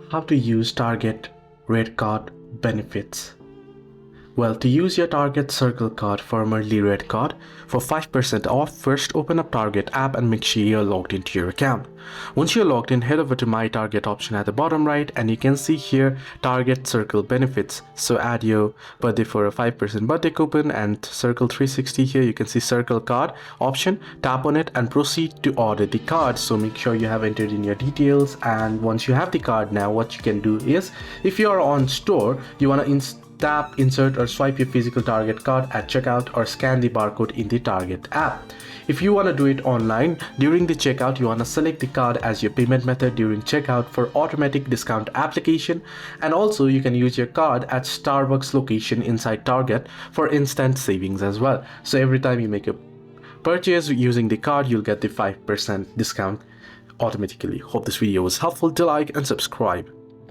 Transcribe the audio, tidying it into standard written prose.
How to use Target RedCard benefits. Well, to use your Target Circle card, formerly RedCard, for 5% off, first open up Target app and make sure you're logged into your account. Once you're logged in, head over to My Target option at the bottom right and you can see here Target Circle benefits. So add your birthday for a 5% birthday coupon and Circle 360 here. You can see Circle card option, tap on it and proceed to order the card. So make sure you have entered in your details, and once you have the card, now what you can do is, if you are on store, you want to tap, insert or swipe your physical Target card at checkout or scan the barcode in the Target app. If you want to do it online, during the checkout you want to select the card as your payment method during checkout for automatic discount application, and also you can use your card at Starbucks location inside Target for instant savings as well. So every time you make a purchase using the card, you'll get the 5% discount automatically. Hope this video was helpful. Do like and subscribe.